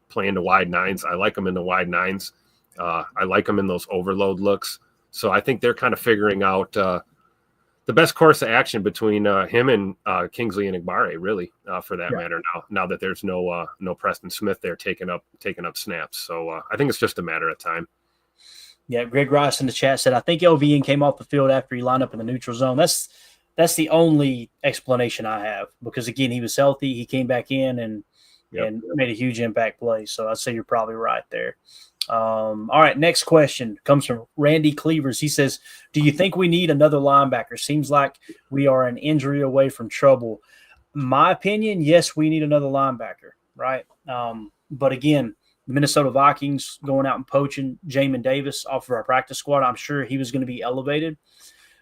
playing the wide nines. I like him in the wide nines. I like him in those overload looks. So I think they're kind of figuring out the best course of action between him and Kingsley and Igbare, really, for that matter. Now that there's no Preston Smith there taking up snaps. So I think it's just a matter of time. Yeah, Greg Rice in the chat said, I think LVN came off the field after he lined up in the neutral zone. That's the only explanation I have, because, again, he was healthy. He came back in and made a huge impact play. So I'd say you're probably right there. All right, next question comes from Randy Cleavers. He says, do you think we need another linebacker? Seems like we are an injury away from trouble. My opinion, yes, we need another linebacker, right? But, again, the Minnesota Vikings going out and poaching Jamin Davis off of our practice squad, I'm sure he was going to be elevated.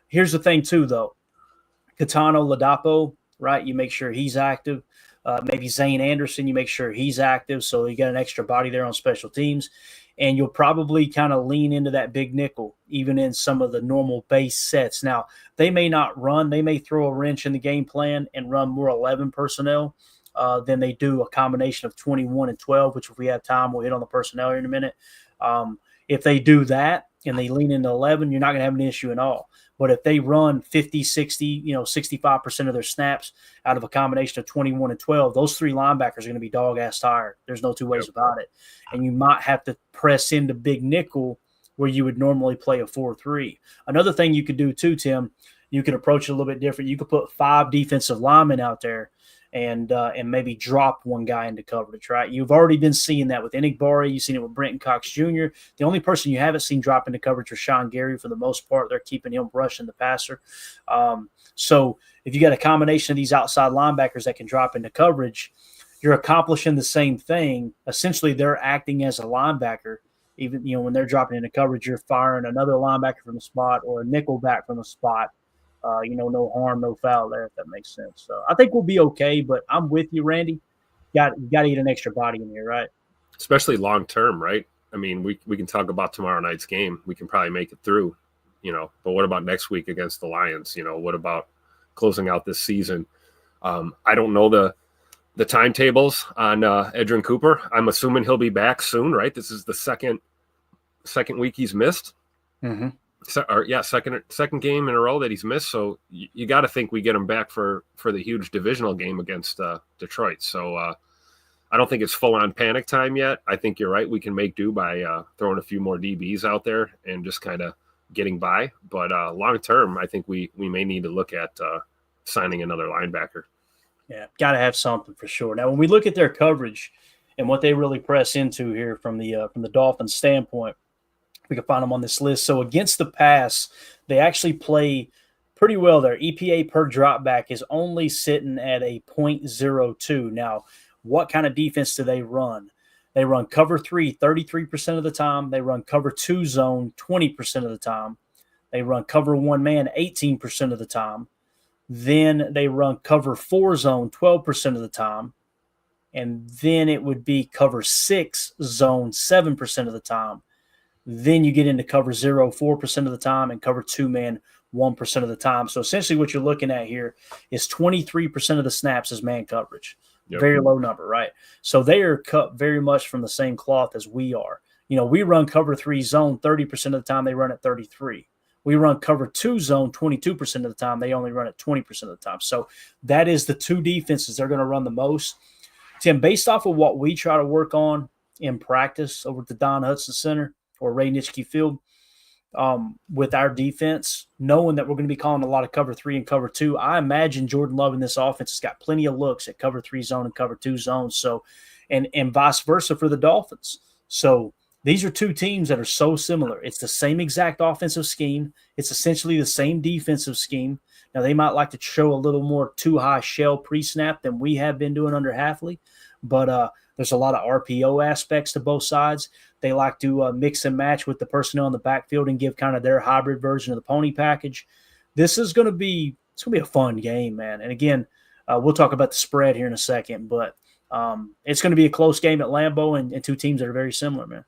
Here's the thing, too, though. Katano Ladapo, right? You make sure he's active. Maybe Zane Anderson, you make sure he's active, so you got an extra body there on special teams. And you'll probably kind of lean into that big nickel, even in some of the normal base sets. Now, they may not run. They may throw a wrench in the game plan and run more 11 personnel than they do a combination of 21 and 12, which if we have time, we'll hit on the personnel here in a minute. If they do that and they lean into 11, you're not going to have an issue at all. But if they run 50, 60, 65% of their snaps out of a combination of 21 and 12, those three linebackers are going to be dog-ass tired. There's no two ways about it. And you might have to press into big nickel where you would normally play a 4-3. Another thing you could do too, Tim, you could approach it a little bit different. You could put 5 defensive linemen out there and maybe drop one guy into coverage, right? You've already been seeing that with Enigbari. You've seen it with Brenton Cox Jr. The only person you haven't seen drop into coverage is Sean Gary. For the most part, they're keeping him rushing the passer. So if you got a combination of these outside linebackers that can drop into coverage, you're accomplishing the same thing. Essentially, they're acting as a linebacker. Even when they're dropping into coverage, you're firing another linebacker from the spot or a nickel back from the spot. No harm, no foul there, if that makes sense. So I think we'll be okay, but I'm with you, Randy. You got to get an extra body in here, right? Especially long term, right? I mean, we can talk about tomorrow night's game. We can probably make it through, but what about next week against the Lions? What about closing out this season? I don't know the timetables on Edrin Cooper. I'm assuming he'll be back soon, right? This is the second week he's missed. Mm-hmm. Second game in a row that he's missed. So you got to think we get him back for the huge divisional game against Detroit. So I don't think it's full on panic time yet. I think you're right. We can make do by throwing a few more DBs out there and just kind of getting by. But long term, I think we may need to look at signing another linebacker. Yeah, got to have something for sure. Now, when we look at their coverage and what they really press into here from the Dolphins standpoint, we can find them on this list. So against the pass, they actually play pretty well. Their EPA per dropback is only sitting at a 0.02. Now, what kind of defense do they run? They run cover 3 33% of the time. They run cover 2 zone 20% of the time. They run cover 1 man 18% of the time. Then they run cover 4 zone 12% of the time. And then it would be cover 6 zone 7% of the time. Then you get into cover 0 4% of the time and cover 2 man 1% of the time. So essentially what you're looking at here is 23% of the snaps is man coverage. Yep. Very low number, right? So they are cut very much from the same cloth as we are. We run cover 3 zone 30% of the time. They run at 33. We run cover 2 zone 22% of the time. They only run at 20% of the time. So that is the two defenses they're going to run the most. Tim, based off of what we try to work on in practice over at the Don Hudson Center or Ray Nitschke Field, with our defense, knowing that we're going to be calling a lot of cover 3 and cover 2, I imagine Jordan Love in this offense has got plenty of looks at cover 3 zone and cover 2 zone. So, and vice versa for the Dolphins. So these are two teams that are so similar. It's the same exact offensive scheme. It's essentially the same defensive scheme. Now, they might like to show a little more too high shell pre-snap than we have been doing under Hafley, but there's a lot of RPO aspects to both sides. They like to mix and match with the personnel in the backfield and give kind of their hybrid version of the pony package. This is going to be a fun game, man. And again, we'll talk about the spread here in a second, but it's going to be a close game at Lambeau and two teams that are very similar, man.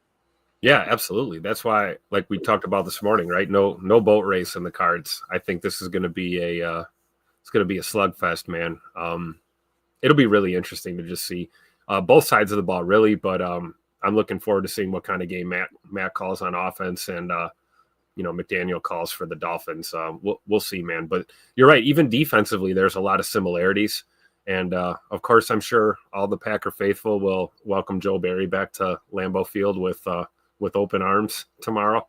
Yeah, absolutely. That's why, like we talked about this morning, right? No boat race in the cards. I think this is going to be a slugfest, man. It'll be really interesting to just see both sides of the ball, really. But I'm looking forward to seeing what kind of game Matt calls on offense and McDaniel calls for the Dolphins. We'll see, man. But you're right. Even defensively, there's a lot of similarities. And of course, I'm sure all the Packer faithful will welcome Joe Barry back to Lambeau Field with open arms tomorrow.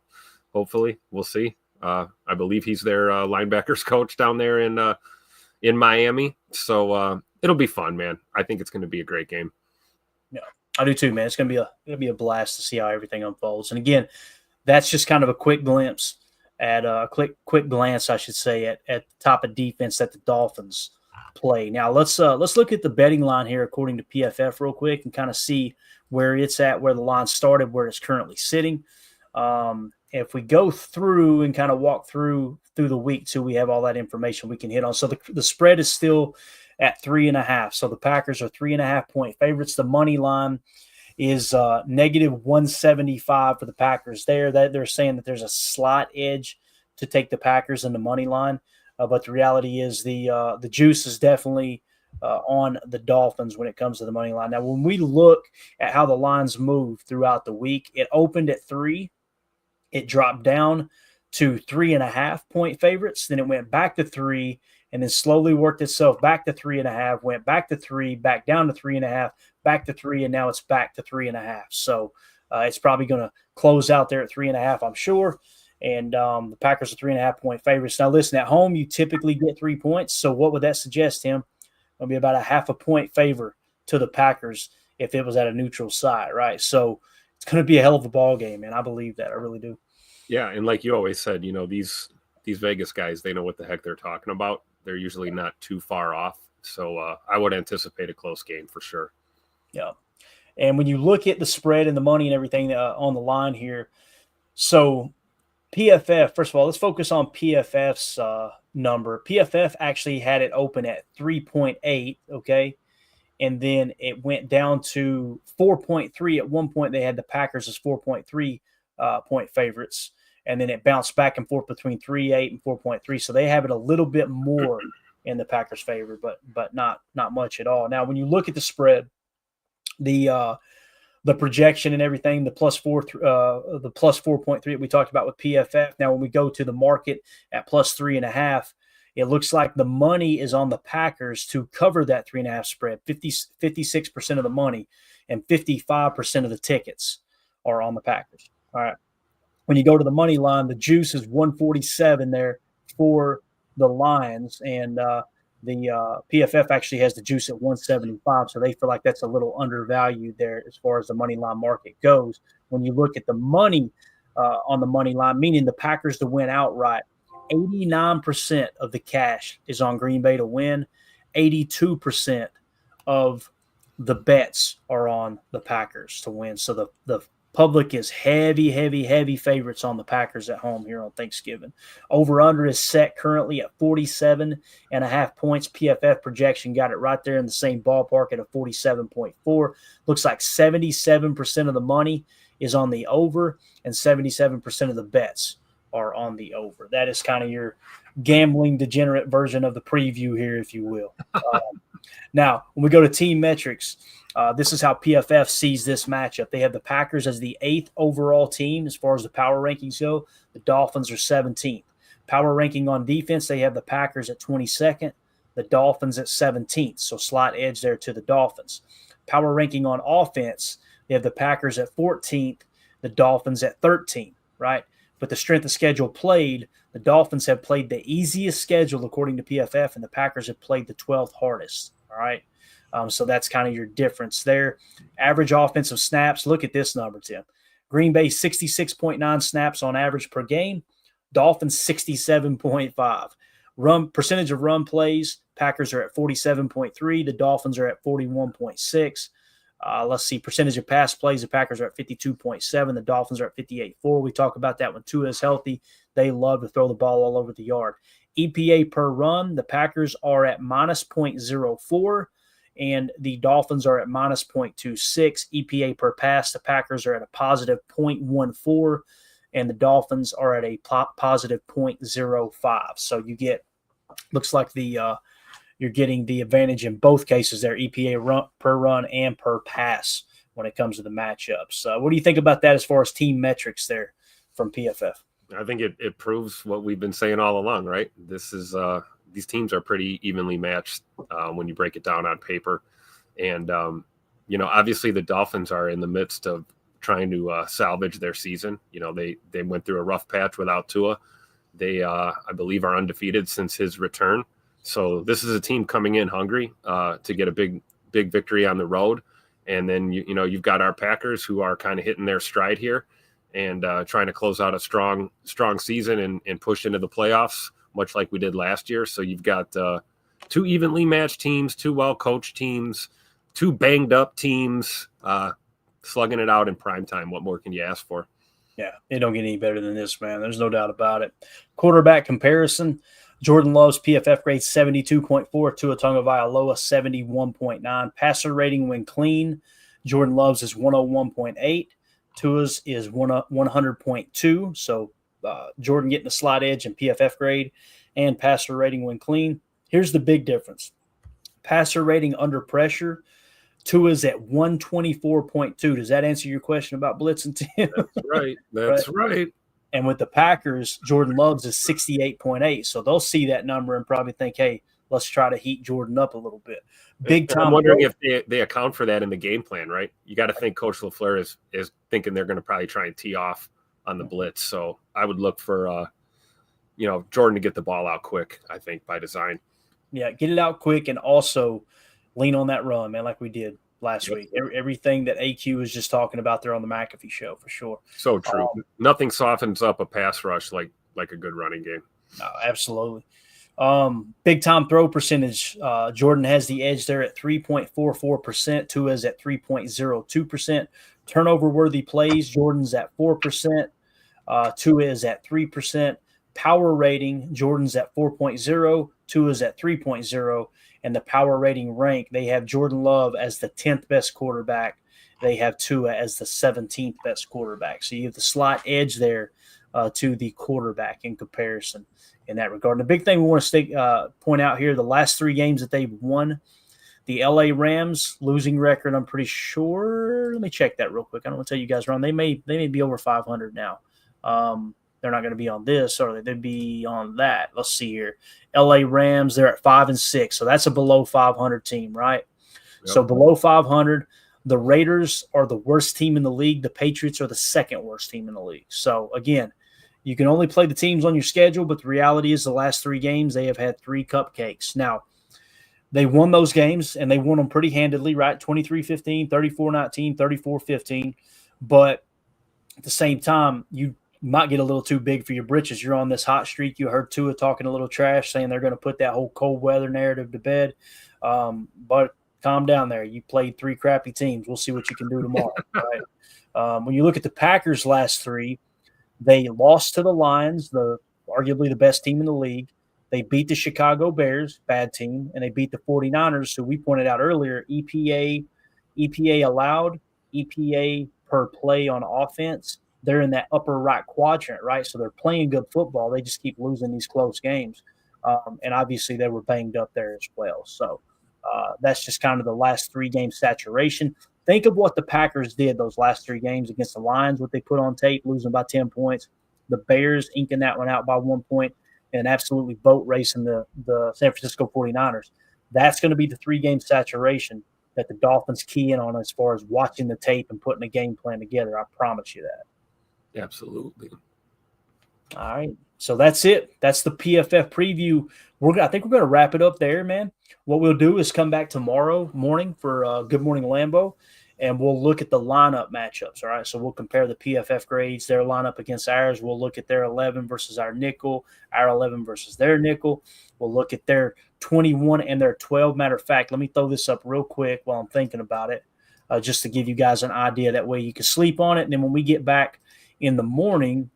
Hopefully, we'll see. I believe he's their linebackers coach down there in Miami. So it'll be fun, man. I think it's going to be a great game. Yeah, I do too, man. It's going to be a blast to see how everything unfolds. And again, that's just kind of a quick glimpse at a quick glance, I should say, at the top of defense that the Dolphins play. Now let's look at the betting line here according to PFF real quick and kind of see where it's at, where the line started, where it's currently sitting. If we go through and kind of walk through the week too, we have all that information we can hit on. So the spread is still at 3.5. So the Packers are 3.5 point favorites. The money line is negative 175 for the Packers there. That they're saying that there's a slight edge to take the Packers in the money line. But the reality is the juice is definitely on the Dolphins when it comes to the money line. Now, when we look at how the lines move throughout the week, it opened at 3. It dropped down to 3.5 point favorites. Then it went back to 3, and then slowly worked itself back to 3.5, went back to 3, back down to 3.5, back to 3, and now it's back to 3.5. So it's probably going to close out there at 3.5, I'm sure. And the Packers are 3.5 point favorites. Now, listen, at home, you typically get 3 points. So what would that suggest, Tim? It'll be about a 0.5 point favor to the Packers if it was at a neutral side, right? So it's going to be a hell of a ball game, man. I believe that. I really do. Yeah, and like you always said, these Vegas guys, they know what the heck they're talking about. They're usually not too far off. So I would anticipate a close game for sure. Yeah. And when you look at the spread and the money and everything on the line here, so PFF, first of all, let's focus on PFF's number. PFF actually had it open at 3.8, okay? And then it went down to 4.3. At one point, they had the Packers as 4.3 point favorites. And then it bounced back and forth between 3.8 and 4.3. So they have it a little bit more in the Packers' favor, but not much at all. Now, when you look at the spread, the projection and everything, the plus 4.3 we talked about with PFF. Now, when we go to the market at plus 3.5, it looks like the money is on the Packers to cover that 3.5 spread. 56% of the money and 55% of the tickets are on the Packers. All right. When you go to the money line, the juice is 147 there for the Lions, and the PFF actually has the juice at 175, so they feel like that's a little undervalued there as far as the money line market goes. When you look at the money on the money line, meaning the Packers to win outright, 89% of the cash is on Green Bay to win. 82% of the bets are on the Packers to win. So the public is heavy favorites on the Packers at home here on Thanksgiving. Over-under is set currently at 47.5 points. PFF projection got it right there in the same ballpark at a 47.4. Looks like 77% of the money is on the over and 77% of the bets are on the over. That is kind of your gambling degenerate version of the preview here, if you will. Now, when we go to team metrics, this is how PFF sees this matchup. They have the Packers as the 8th overall team as far as the power rankings go. The Dolphins are 17th. Power ranking on defense, they have the Packers at 22nd, the Dolphins at 17th. So slight edge there to the Dolphins. Power ranking on offense, they have the Packers at 14th, the Dolphins at 13th, right? But the strength of schedule played, the Dolphins have played the easiest schedule according to PFF, and the Packers have played the 12th hardest, all right? So that's kind of your difference there. Average offensive snaps, look at this number, Tim. Green Bay, 66.9 snaps on average per game. Dolphins, 67.5. Percentage of run plays, Packers are at 47.3. The Dolphins are at 41.6. Let's see, percentage of pass plays, the Packers are at 52.7. The Dolphins are at 58.4. We talk about that when Tua is healthy. They love to throw the ball all over the yard. EPA per run, the Packers are at minus 0.04. And the Dolphins are at minus 0.26. EPA per pass, the Packers are at a positive 0.14, and the Dolphins are at a positive 0.05. So you get, looks like you're getting the advantage in both cases there, EPA per run and per pass when it comes to the matchups. What do you think about that as far as team metrics there from PFF? I think it proves what we've been saying all along, right? This is these teams are pretty evenly matched when you break it down on paper. And, obviously the Dolphins are in the midst of trying to salvage their season. They went through a rough patch without Tua. They, I believe, are undefeated since his return. So this is a team coming in hungry to get a big victory on the road. And then, you've got our Packers who are kind of hitting their stride here and trying to close out a strong season and push into the playoffs, much like we did last year. So you've got two evenly matched teams, two well-coached teams, two banged-up teams slugging it out in prime time. What more can you ask for? Yeah, it don't get any better than this, man. There's no doubt about it. Quarterback comparison, Jordan Love's PFF grade 72.4, Tua Tagovailoa 71.9. Passer rating when clean, Jordan Love's is 101.8. Tua's is 100.2. So Jordan getting the slight edge in PFF grade and passer rating when clean. Here's the big difference. Passer rating under pressure, Tua's at 124.2. Does that answer your question about blitz and Tim? That's right. That's right. And with the Packers, Jordan Love's is 68.8. So they'll see that number and probably think, hey, let's try to heat Jordan up a little bit. Big time. I'm wondering if they account for that in the game plan, right? You got to think Coach LaFleur is thinking they're going to probably try and tee off on the blitz. So I would look for, Jordan to get the ball out quick, I think, by design. Yeah, get it out quick and also lean on that run, man, like we did last week. Everything that AQ was just talking about there on the McAfee show, for sure. So true. Nothing softens up a pass rush like a good running game. No, absolutely. Big time throw percentage. Jordan has the edge there at 3.44%. Tua's at 3.02%. Turnover worthy plays. Jordan's at 4%. Tua is at 3%. Power rating. Jordan's at 4.0. Tua's at 3.0. And the power rating rank, they have Jordan Love as the 10th best quarterback. They have Tua as the 17th best quarterback. So you have the slight edge there to the quarterback in comparison in that regard. And the big thing we want to point out here, the last 3 games that they've won, the LA Rams losing record, I'm pretty sure. Let me check that real quick. I don't want to tell you guys wrong. They may be over 500 now. They're not going to be on this, or they'd be on that. Let's see here. LA Rams, they're at 5-6. So that's a below 500 team, right? Yep. So below 500. The Raiders are the worst team in the league. The Patriots are the second worst team in the league. So, again, you can only play the teams on your schedule, but the reality is the last 3 games, they have had 3 cupcakes. Now, they won those games, and they won them pretty handedly, right? 23-15, 34-19, 34-15. But at the same time, you might get a little too big for your britches. You're on this hot streak. You heard Tua talking a little trash, saying they're going to put that whole cold weather narrative to bed. But calm down there. You played 3 crappy teams. We'll see what you can do tomorrow. Right? When you look at the Packers' last 3, they lost to the Lions, arguably the best team in the league. They beat the Chicago Bears, bad team, and they beat the 49ers, who we pointed out earlier, EPA allowed, EPA per play on offense. They're in that upper right quadrant, right? So they're playing good football. They just keep losing these close games. And obviously they were banged up there as well. So that's just kind of the last 3-game saturation. Think of what the Packers did those last 3 games against the Lions, what they put on tape, losing by 10 points. The Bears inking that one out by 1 point and absolutely boat racing the San Francisco 49ers. That's going to be the 3-game saturation that the Dolphins key in on as far as watching the tape and putting a game plan together. I promise you that. Absolutely. All right. So that's it. That's the PFF preview. I think we're going to wrap it up there, man. What we'll do is come back tomorrow morning for Good Morning Lambeau, and we'll look at the lineup matchups, all right? So we'll compare the PFF grades, their lineup against ours. We'll look at their 11 versus our nickel, our 11 versus their nickel. We'll look at their 21 and their 12. Matter of fact, let me throw this up real quick while I'm thinking about it, just to give you guys an idea. That way you can sleep on it, and then when we get back in the morning,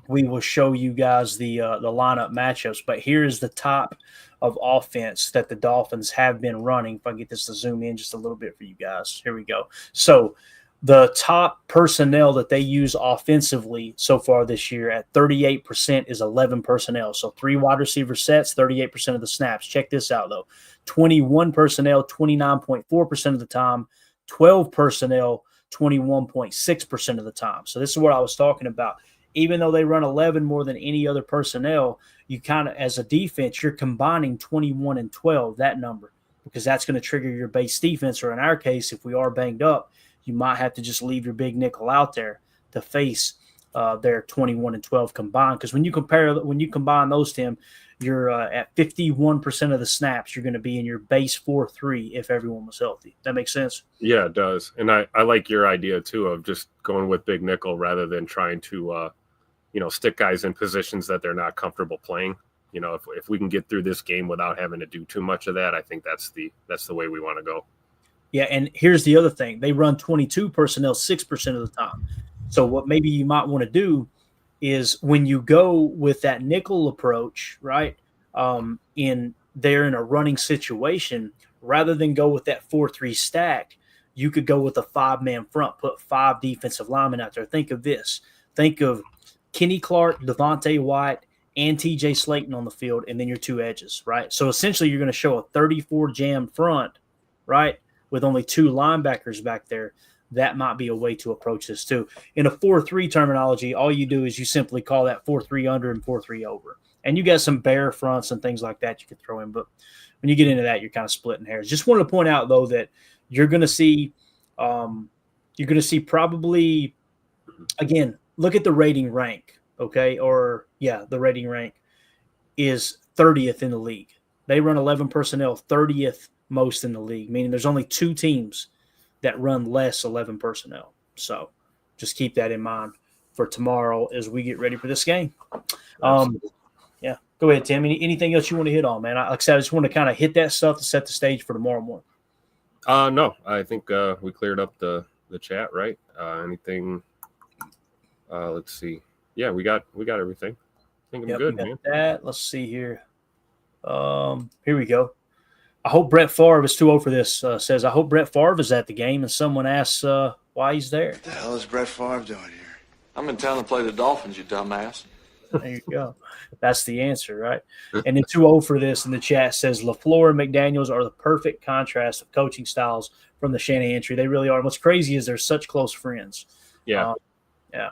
we will show you guys the lineup matchups. But here's the top of offense that the Dolphins have been running. If I get this to zoom in just a little bit for you guys. Here we go. So the top personnel that they use offensively so far this year at 38% is 11 personnel. So 3 wide receiver sets, 38% of the snaps. Check this out, though. 21 personnel, 29.4% of the time. 12 personnel, 21.6% of the time. So this is what I was talking about. Even though they run 11 more than any other personnel, you kind of, as a defense, you're combining 21 and 12, that number, because that's going to trigger your base defense. Or in our case, if we are banged up, you might have to just leave your big nickel out there to face their 21 and 12 combined. Because when you combine those, Tim, you're at 51% of the snaps. You're going to be in your base 4-3 if everyone was healthy. That makes sense? Yeah, it does. And I like your idea, too, of just going with big nickel rather than trying to stick guys in positions that they're not comfortable playing. If we can get through this game without having to do too much of that, I think that's the way we want to go. Yeah, and here's the other thing. They run 22 personnel 6% of the time. So what maybe you might want to do is when you go with that nickel approach, right, in a running situation, rather than go with that 4-3 stack, you could go with a 5-man front, put 5 defensive linemen out there. Think of this. Think of Kenny Clark, Devontae White, and TJ Slayton on the field, and then your 2 edges, right? So essentially you're going to show a 34 jam front, right, with only 2 linebackers back there. that might be a way to approach this too. In a 4-3 terminology, all you do is you simply call that 4-3 under and 4-3 over. And you got some bear fronts and things like that you could throw in. But when you get into that, you're kind of splitting hairs. Just wanted to point out, though, that you're going to see probably, again, look at the rating rank, okay? The rating rank is 30th in the league. They run 11 personnel, 30th most in the league, meaning there's only 2 teams that run less 11 personnel. So just keep that in mind for tomorrow as we get ready for this game. Yeah, go ahead, Tim. Anything else you want to hit on, man? Like I said, I just want to kind of hit that stuff to set the stage for tomorrow morning. No, I think we cleared up the chat, right? Anything? Let's see. Yeah, we got everything. I think I'm good, man. That. Let's see here. Here we go. I hope Brett Favre is too old for this. Says, I hope Brett Favre is at the game, and someone asks why he's there. What the hell is Brett Favre doing here? I'm in town to play the Dolphins, you dumbass. There you go. That's the answer, right? And then too old for this in the chat says LaFleur and McDaniels are the perfect contrast of coaching styles from the Shanahan tree. They really are. And what's crazy is they're such close friends. Yeah. Yeah.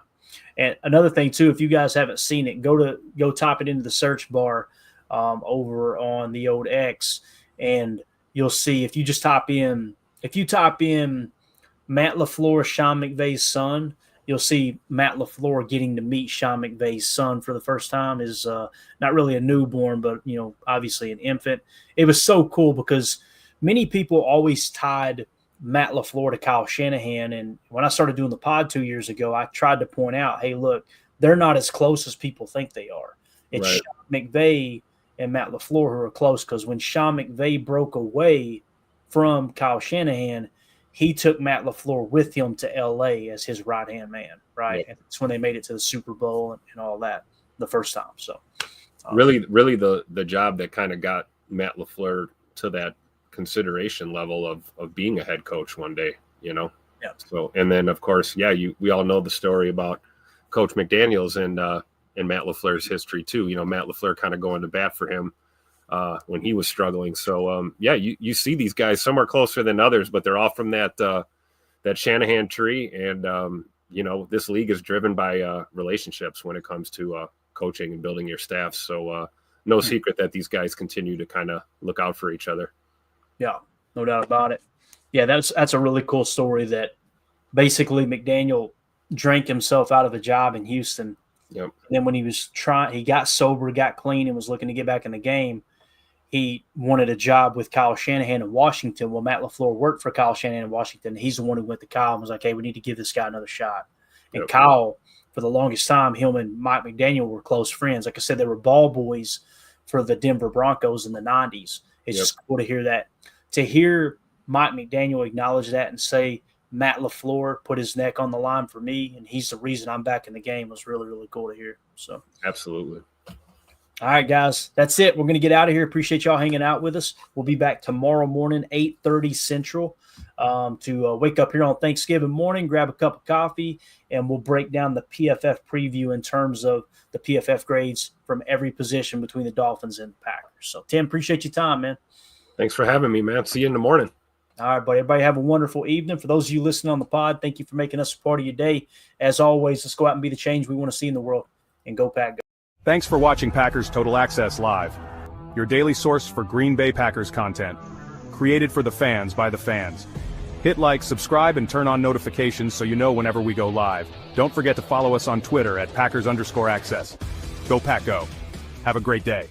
And another thing too, if you guys haven't seen it, go type it into the search bar over on the old X, and you'll see if you type in Matt LaFleur, Sean McVay's son, you'll see Matt LaFleur getting to meet Sean McVay's son for the first time. Is not really a newborn, but obviously an infant. It was so cool because many people always tied Matt LaFleur to Kyle Shanahan. And when I started doing the pod 2 years ago, I tried to point out, hey, look, they're not as close as people think they are. It's right. Sean McVay and Matt LaFleur who are close, because when Sean McVay broke away from Kyle Shanahan, he took Matt LaFleur with him to L.A. as his right-hand man, right? Yep. And it's when they made it to the Super Bowl and all that the first time. So really the job that kind of got Matt LaFleur to that consideration level of being a head coach one day, Yeah. So, and then of course, we all know the story about Coach McDaniels and Matt LaFleur's history too. Matt LaFleur kind of going to bat for him when he was struggling. So you see these guys, some are closer than others, but they're all from that Shanahan tree. And this league is driven by relationships when it comes to coaching and building your staff. So no secret that these guys continue to kind of look out for each other. Yeah, no doubt about it. Yeah, that's a really cool story that basically McDaniel drank himself out of a job in Houston. Yep. And then when he got sober, got clean, and was looking to get back in the game, he wanted a job with Kyle Shanahan in Washington. Well, Matt LaFleur worked for Kyle Shanahan in Washington. He's the one who went to Kyle and was like, hey, we need to give this guy another shot. And Kyle, for the longest time, him and Mike McDaniel were close friends. Like I said, they were ball boys for the Denver Broncos in the 90s. It's just cool to hear that. To hear Mike McDaniel acknowledge that and say, Matt LaFleur put his neck on the line for me, and he's the reason I'm back in the game, was really, really cool to hear. So absolutely. All right, guys, that's it. We're going to get out of here. Appreciate y'all hanging out with us. We'll be back tomorrow morning, 8:30 Central, to wake up here on Thanksgiving morning, grab a cup of coffee, and we'll break down the PFF preview in terms of the PFF grades from every position between the Dolphins and the Packers. So, Tim, appreciate your time, man. Thanks for having me, man. See you in the morning. All right, buddy. Everybody have a wonderful evening. For those of you listening on the pod, thank you for making us a part of your day. As always, let's go out and be the change we want to see in the world. And go Pack, go. Thanks for watching Packers Total Access Live, your daily source for Green Bay Packers content, created for the fans by the fans. Hit like, subscribe, and turn on notifications so you know whenever we go live. Don't forget to follow us on Twitter at Packers_access. Go Pack, go. Have a great day.